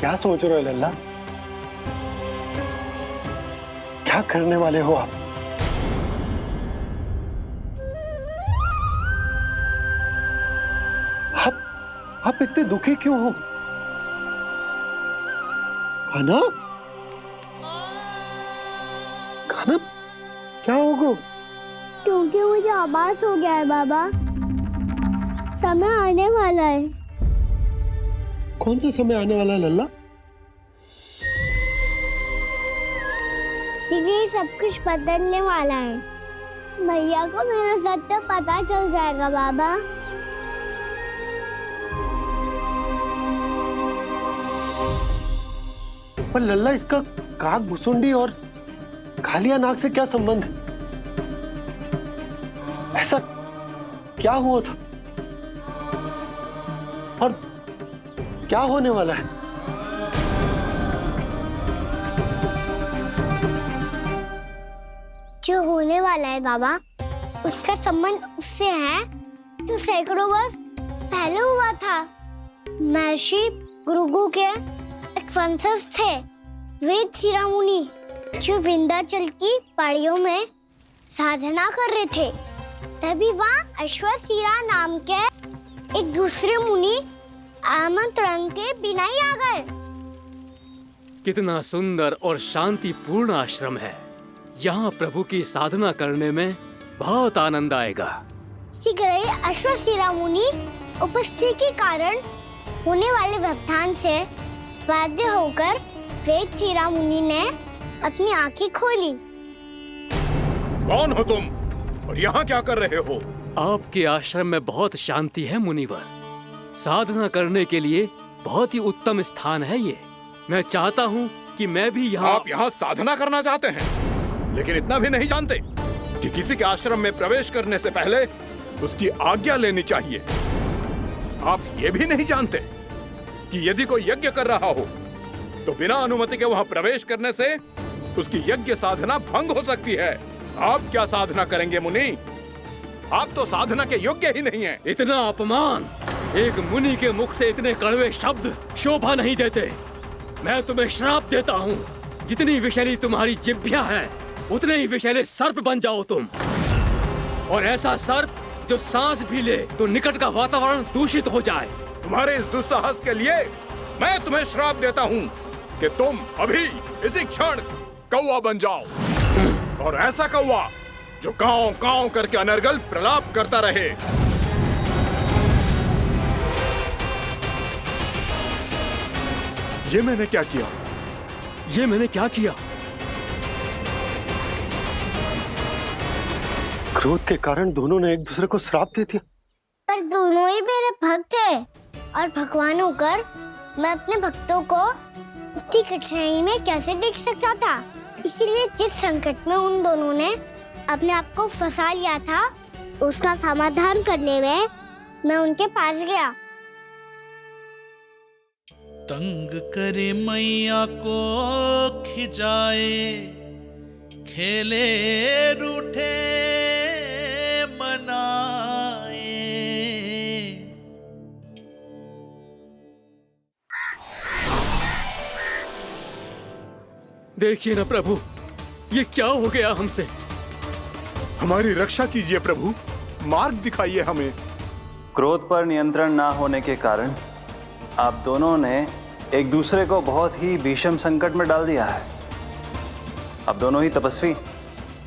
क्या सोच रहे हो लल्ला? क्या करने वाले हो आप? आप इतने दुखी क्यों हो? कान्हा, कान्हा, क्या होगा? क्योंकि मुझे आभास हो गया है बाबा, समय आने वाला है। कौन सा समय आने वाला है लल्ला? शीघ्र ही सब कुछ बदलने वाला है। भैया को मेरा सत्य पता चल जाएगा बाबा। पर लल्ला, इसका काक भुसुंडी और कालिया नाग से क्या संबंध है? ऐसा क्या हुआ था और क्या होने वाला है? जो होने वाला है बाबा, उसका संबंध उससे है जो सैकड़ों वर्ष पहले हुआ था। महर्षि भृगु के एक वंशज थे वेद शिरोमुनि, जो विंध्याचल की पहाड़ियों में साधना कर रहे थे। तभी वहाँ अश्वशिरा नाम के एक दूसरे मुनि आमंत्रण के बिना ही आ गए। कितना सुंदर और शांतिपूर्ण आश्रम है। यहाँ प्रभु की साधना करने में बहुत आनंद आएगा। शीघ्र ही अश्वशिरा मुनि उपस्थिति के कारण होने वाले व्यवधान से बाध्य होकर वेद शिरोमुनि ने अपनी आंखें खोली। कौन हो तुम और यहाँ क्या कर रहे हो? आपके आश्रम में बहुत शांति है मुनिवर। साधना करने के लिए बहुत ही उत्तम स्थान है ये। मैं चाहता हूँ कि मैं भी यहाँ। आप यहाँ साधना करना चाहते हैं, लेकिन इतना भी नहीं जानते कि किसी के आश्रम में प्रवेश करने से पहले उसकी आज्ञा लेनी चाहिए। आप ये भी नहीं जानते कि यदि कोई यज्ञ कर रहा हो तो बिना अनुमति के वहाँ प्रवेश करने से उसकी यज्ञ साधना भंग हो सकती है। आप क्या साधना करेंगे मुनि? आप तो साधना के योग्य ही नहीं हैं। इतना अपमान! एक मुनि के मुख से इतने कड़वे शब्द शोभा नहीं देते। मैं तुम्हें श्राप देता हूँ, जितनी विषैली तुम्हारी जिह्वा है उतने ही विषैले सर्प बन जाओ तुम। और ऐसा सर्प जो सांस भी ले तो निकट का वातावरण दूषित हो जाए। तुम्हारे इस दुस्साहस के लिए मैं तुम्हें श्राप देता हूँ कि तुम अभी इसी क्षण कौवा बन जाओ, और ऐसा कौवा जो कांव कांव करके अनर्गल प्रलाप करता रहे। ये मैंने क्या किया? ये मैंने क्या किया? क्रोध के कारण दोनों ने एक दूसरे को श्राप दे दिया। पर दोनों ही मेरे भक्त थे, और भगवान होकर मैं अपने भक्तों को इतनी कठिनाई में कैसे देख सकता था। इसीलिए जिस संकट में उन दोनों ने अपने आप को फंसा लिया था, उसका समाधान करने में मैं उनके पास गया। तंग करे मैया को खिंचाए, खेले रूठे मनाए। देखिए ना प्रभु, ये क्या हो गया हमसे? हमारी रक्षा कीजिए प्रभु, मार्ग दिखाइए हमें। क्रोध पर नियंत्रण ना होने के कारण आप दोनों ने एक दूसरे को बहुत ही भीषण संकट में डाल दिया है। अब दोनों ही तपस्वी,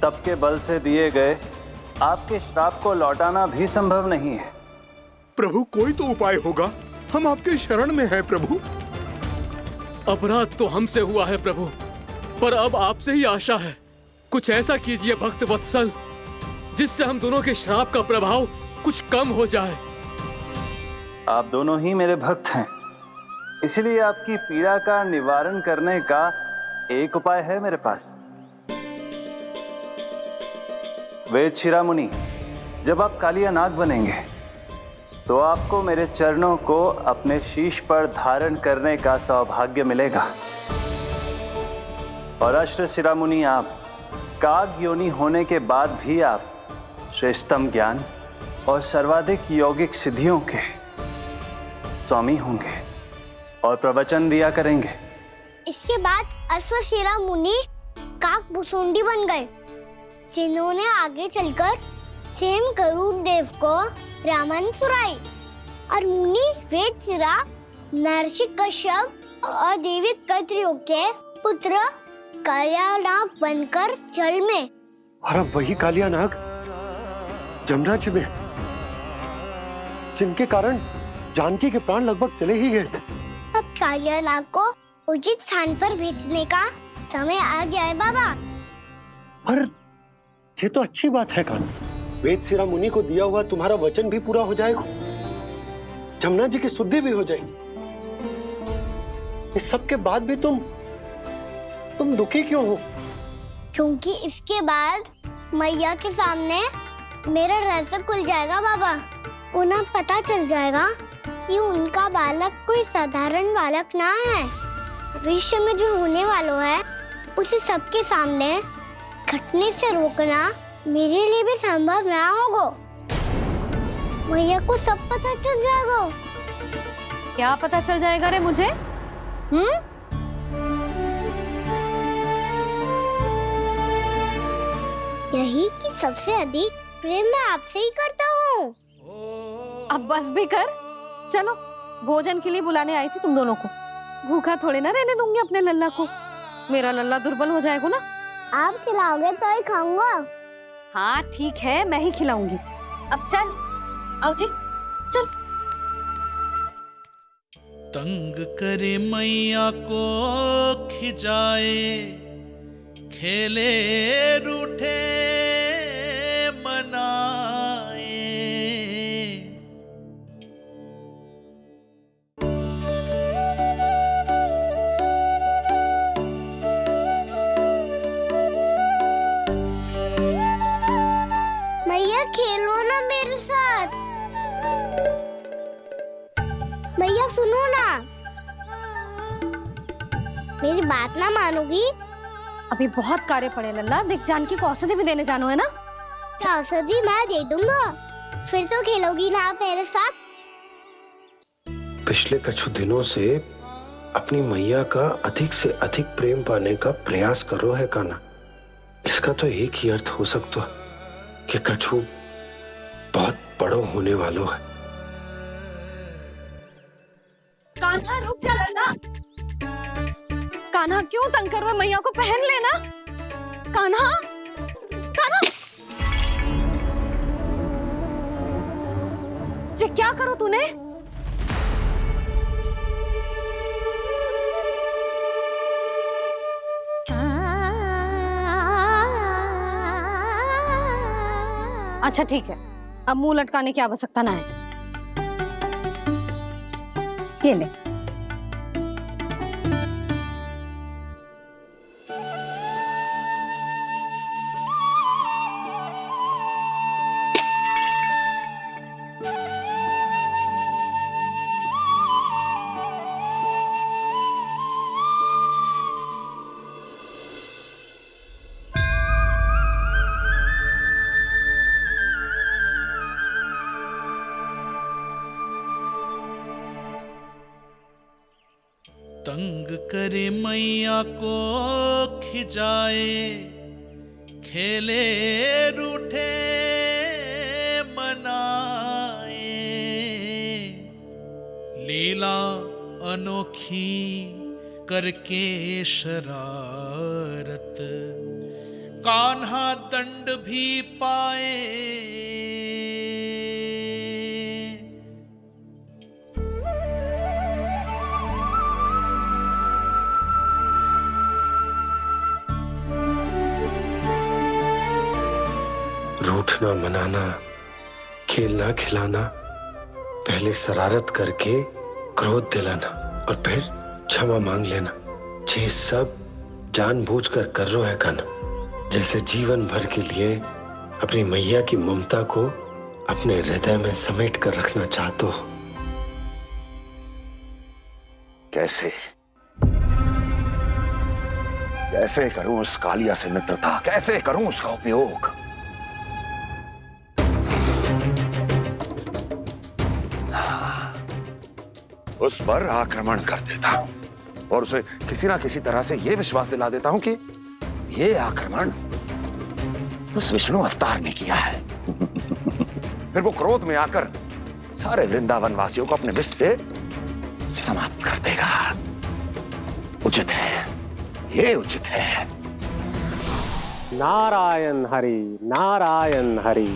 तप के बल से दिए गए आपके श्राप को लौटाना भी संभव नहीं है। प्रभु कोई तो उपाय होगा, हम आपके शरण में हैं प्रभु। अपराध तो हमसे हुआ है प्रभु, पर अब आपसे ही आशा है। कुछ ऐसा कीजिए भक्त वत्सल, जिससे हम दोनों के श्राप का प्रभाव कुछ कम हो जाए। आप दोनों ही मेरे भक्त हैं, इसलिए आपकी पीड़ा का निवारण करने का एक उपाय है मेरे पास। वेद शिरोमुनि, जब आप कालिया नाग बनेंगे तो आपको मेरे चरणों को अपने शीश पर धारण करने का सौभाग्य मिलेगा। और अश्व शिरोमुनि, आप काग योनि होने के बाद भी आप श्रेष्ठतम ज्ञान और सर्वाधिक यौगिक सिद्धियों के स्वामी होंगे और प्रवचन दिया करेंगे। इसके बाद अश्वशिरा मुनि काक भुसुंडी बन गए, जिन्होंने आगे चलकर स्वयं गरुड़ देव को रामायण सुनाई। और मुनि वेदशिरा महर्षि कश्यप और देवी कत्रियों के पुत्र कालिया नाग बनकर जल में। और अब वही कालिया नाग जमुना जी में, जिनके कारण जानकी के प्राण लगभग चले ही गए थे। अब कालिया नाग को उचित स्थान पर भेजने का समय आ गया है बाबा। पर ये तो अच्छी बात है कान, वेदशिरा मुनि को दिया हुआ तुम्हारा वचन भी पूरा हो जाएगा, जमुना जी की शुद्धि भी हो जाएगी। इस सब के बाद भी तुम तुम दुखी क्यों हो? क्योंकि इसके बाद मैया के सामने मेरा रहस्य खुल जाएगा बाबा। उन्हें पता चल जाएगा कि उनका बालक कोई साधारण बालक ना है। भविष्य में जो होने वाला है उसे सबके सामने घटने से रोकना मेरे लिए भी संभव ना होगा। मैया को सब पता चल जाएगा। क्या पता चल जाएगा रे मुझे? यही कि सबसे अधिक प्रेम मैं आपसे ही करता हूँ। अब बस भी कर। चलो, भोजन के लिए बुलाने आई थी तुम दोनों को। भूखा थोड़े ना रहने दूंगी अपने लल्ला को। मेरा लल्ला दुर्बल हो जाएगा ना। आप खिलाओगे तो ही खाऊंगा। हाँ ठीक है, मैं ही खिलाऊंगी। अब चल, आओ जी, चल। तंग करे मैया को खिजाए, खेले रूठे मनाए। मैया खेलो ना मेरे साथ। मैया सुनो ना, मेरी बात ना मानोगी? अभी बहुत कार्य पड़े लल्ला। देख, जानकी को औषधि भी देने जानो है ना। औषधि मैं दे दूंगा, फिर तो खेलोगी ना आप मेरे साथ? पिछले कुछ दिनों से अपनी मैया का अधिक से अधिक प्रेम पाने का प्रयास करो है कान्हा। इसका तो एक ही अर्थ हो सकता है कि कछु बहुत बड़ो होने वालो है। कान्हा रुक जा लल्ला। कान्हा क्यों तंग कर रहा है? मैया को पहन लेना। कान्हा, कान्हा, ये क्या करो तूने? अच्छा ठीक है, अब मुंह लटकाने की आवश्यकता ना है। ये ले। तंग करे मैया को खिजाए, खेले रूठे मनाए। लीला अनोखी करके शरारत, कान्हा दंड भी पाए। रूठना मनाना, खेलना खिलाना, पहले शरारत करके क्रोध दिलाना और फिर क्षमा मांग लेना, ये सब जानबूझकर कर रहे है कान्हा। जैसे जीवन भर के लिए अपनी मैया की ममता को अपने हृदय में समेट कर रखना चाहते हो। कैसे कैसे करूं उस कालिया से मित्रता, कैसे करूं उसका उपयोग? उस पर आक्रमण कर देता हूं और उसे किसी ना किसी तरह से यह विश्वास दिला देता हूं कि यह आक्रमण उस विष्णु अवतार ने किया है। फिर वो क्रोध में आकर सारे वृंदावन वासियों को अपने विष से समाप्त कर देगा। उचित है, ये उचित है। नारायण हरि, नारायण हरि।